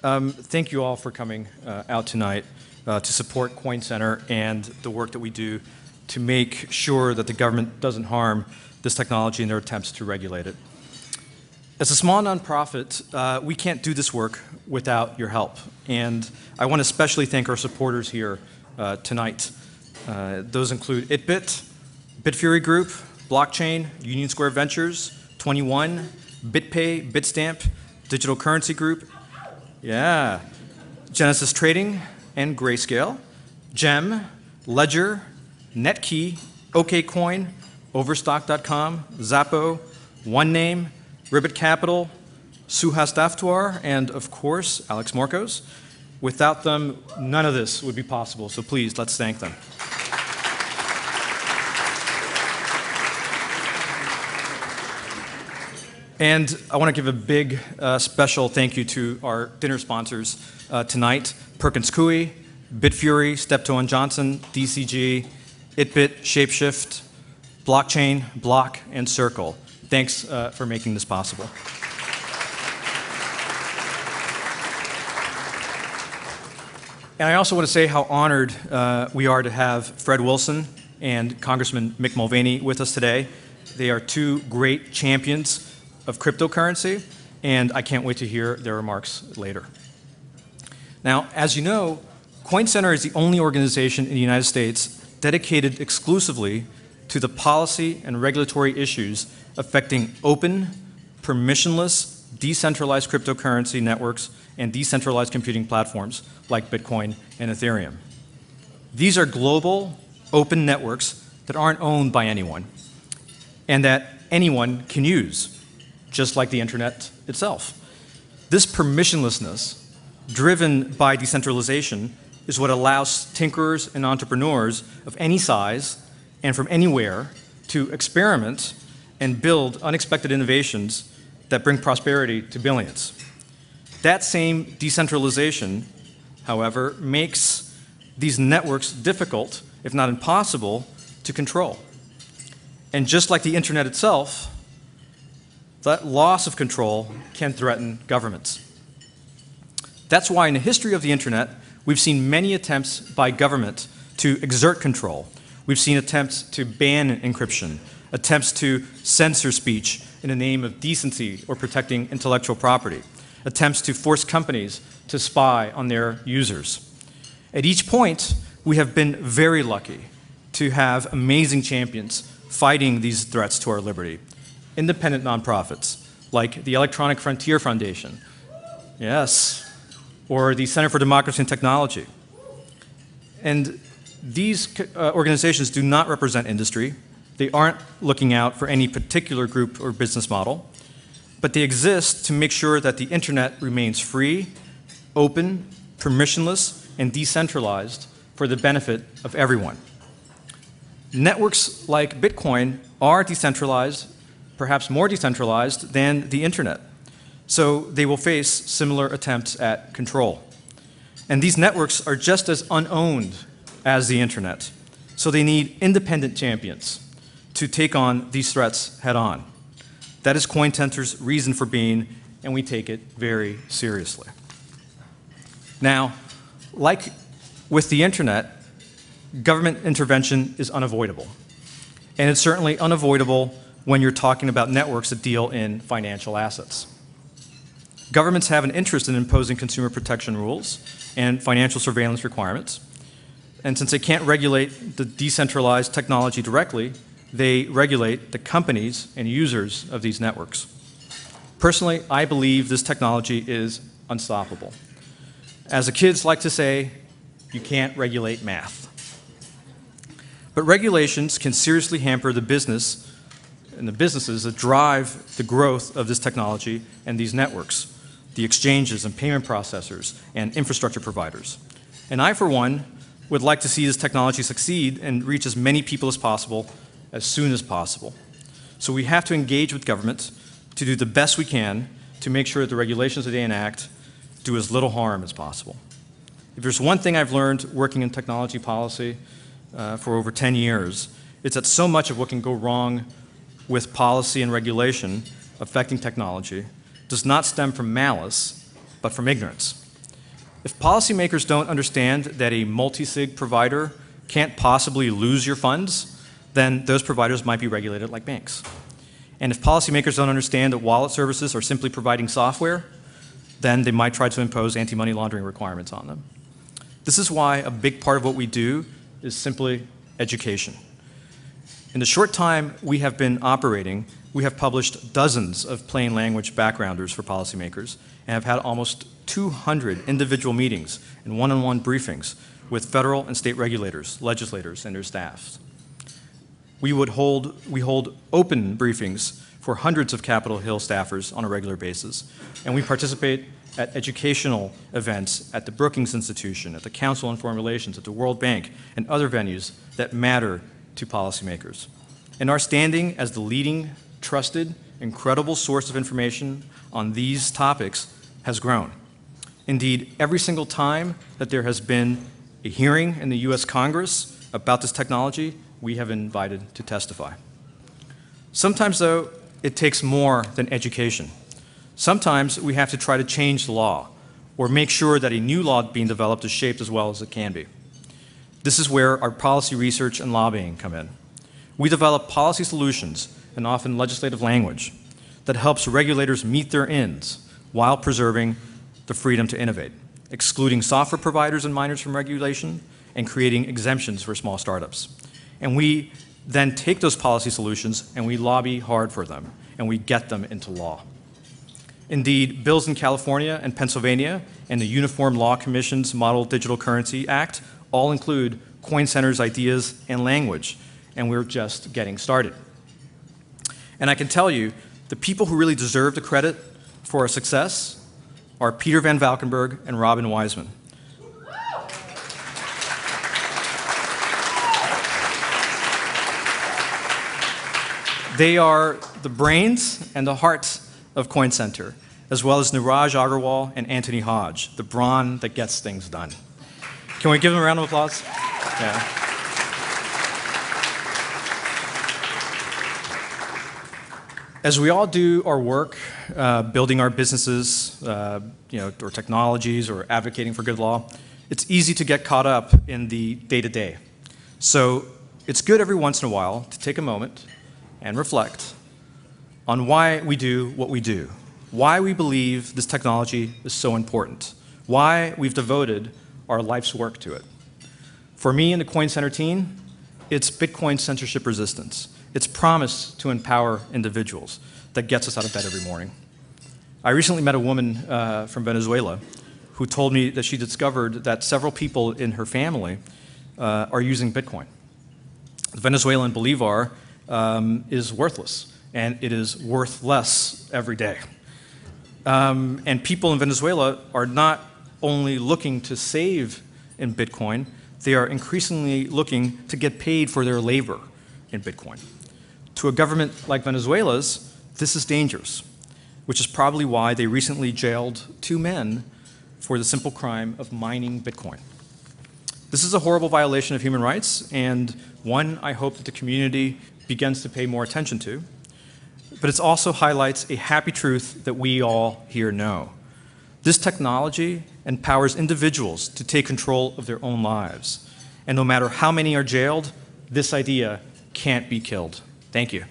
Thank you all for coming out tonight to support Coin Center and the work that we do to make sure that the government doesn't harm this technology in their attempts to regulate it. As a small nonprofit, we can't do this work without your help. And I want to especially thank our supporters here tonight. Those include ItBit, Bitfury Group, Blockchain, Union Square Ventures, 21, BitPay, Bitstamp, Digital Currency Group, Genesis Trading and Grayscale, Gem, Ledger, Netkey, OKCoin, Overstock.com, Zappo, OneName, Ribbit Capital, Suhas Daftuar, and of course, Alex Morcos. Without them, none of this would be possible, so please, let's thank them. And I want to give a big special thank you to our dinner sponsors tonight, Perkins Coie, Bitfury, Steptoe & Johnson, DCG, ItBit, Shapeshift, Blockchain, Block, and Circle. Thanks for making this possible. And I also want to say how honored we are to have Fred Wilson and Congressman Mick Mulvaney with us today. They are two great champions of cryptocurrency, and I can't wait to hear their remarks later. Now, as you know, Coin Center is the only organization in the United States dedicated exclusively to the policy and regulatory issues affecting open, permissionless, decentralized cryptocurrency networks and decentralized computing platforms like Bitcoin and Ethereum. These are global, open networks that aren't owned by anyone and that anyone can use, just like the internet itself. This permissionlessness, driven by decentralization, is what allows tinkerers and entrepreneurs of any size and from anywhere to experiment and build unexpected innovations that bring prosperity to billions. That same decentralization, however, makes these networks difficult, if not impossible, to control. And just like the internet itself, that loss of control can threaten governments. That's why in the history of the internet, we've seen many attempts by government to exert control. We've seen attempts to ban encryption, attempts to censor speech in the name of decency or protecting intellectual property, attempts to force companies to spy on their users. At each point, we have been very lucky to have amazing champions fighting these threats to our liberty. Independent nonprofits like the Electronic Frontier Foundation, or the Center for Democracy and Technology. And these organizations do not represent industry. They aren't looking out for any particular group or business model, but they exist to make sure that the internet remains free, open, permissionless, and decentralized for the benefit of everyone. Networks like Bitcoin are decentralized, perhaps more decentralized than the internet. So they will face similar attempts at control. And these networks are just as unowned as the internet. So they need independent champions to take on these threats head on. That is Coin Center's reason for being, and we take it very seriously. Now, like with the internet, government intervention is unavoidable. And it's certainly unavoidable when you're talking about networks that deal in financial assets. Governments have an interest in imposing consumer protection rules and financial surveillance requirements. And since they can't regulate the decentralized technology directly, they regulate the companies and users of these networks. Personally, I believe this technology is unstoppable. As the kids like to say, you can't regulate math. But regulations can seriously hamper the business and the businesses that drive the growth of this technology and these networks, the exchanges and payment processors and infrastructure providers. And I, for one, would like to see this technology succeed and reach as many people as possible as soon as possible. So we have to engage with government to do the best we can to make sure that the regulations that they enact do as little harm as possible. If there's one thing I've learned working in technology policy for over 10 years, it's that so much of what can go wrong with policy and regulation affecting technology does not stem from malice, but from ignorance. If policymakers don't understand that a multi-sig provider can't possibly lose your funds, then those providers might be regulated like banks. And if policymakers don't understand that wallet services are simply providing software, then they might try to impose anti-money laundering requirements on them. This is why a big part of what we do is simply education. In the short time we have been operating, we have published dozens of plain language backgrounders for policymakers and have had almost 200 individual meetings and one-on-one briefings with federal and state regulators, legislators, and their staffs. We hold open briefings for hundreds of Capitol Hill staffers on a regular basis, and we participate at educational events at the Brookings Institution, at the Council on Foreign Relations, at the World Bank, and other venues that matter to policymakers. And our standing as the leading, trusted, and credible source of information on these topics has grown. Indeed, every single time that there has been a hearing in the US Congress about this technology, we have invited to testify. Sometimes, though, it takes more than education. Sometimes we have to try to change the law or make sure that a new law being developed is shaped as well as it can be. This is where our policy research and lobbying come in. We develop policy solutions and often legislative language that helps regulators meet their ends while preserving the freedom to innovate, excluding software providers and miners from regulation, and creating exemptions for small startups. And we then take those policy solutions and we lobby hard for them, and we get them into law. Indeed, bills in California and Pennsylvania and the Uniform Law Commission's Model Digital Currency Act all include Coin Center's ideas and language, and we're just getting started. And I can tell you, the people who really deserve the credit for our success are Peter Van Valkenburg and Robin Wiseman. They are the brains and the heart of Coin Center, as well as Niraj Agarwal and Anthony Hodge, the brawn that gets things done. Can we give them a round of applause? Yeah. As we all do our work, building our businesses, or technologies, or advocating for good law, it's easy to get caught up in the day-to-day. So it's good every once in a while to take a moment and reflect on why we do what we do, why we believe this technology is so important, why we've devoted our life's work to it. For me and the Coin Center team, it's Bitcoin censorship resistance. It's promise to empower individuals that gets us out of bed every morning. I recently met a woman from Venezuela who told me that she discovered that several people in her family are using Bitcoin. The Venezuelan bolivar is worthless, and it is worth less every day. And people in Venezuela are not only looking to save in Bitcoin, they are increasingly looking to get paid for their labor in Bitcoin. To a government like Venezuela's, this is dangerous, which is probably why they recently jailed 2 men for the simple crime of mining Bitcoin. This is a horrible violation of human rights, and one I hope that the community begins to pay more attention to. But it also highlights a happy truth that we all here know. This technology empowers individuals to take control of their own lives. And no matter how many are jailed, this idea can't be killed. Thank you.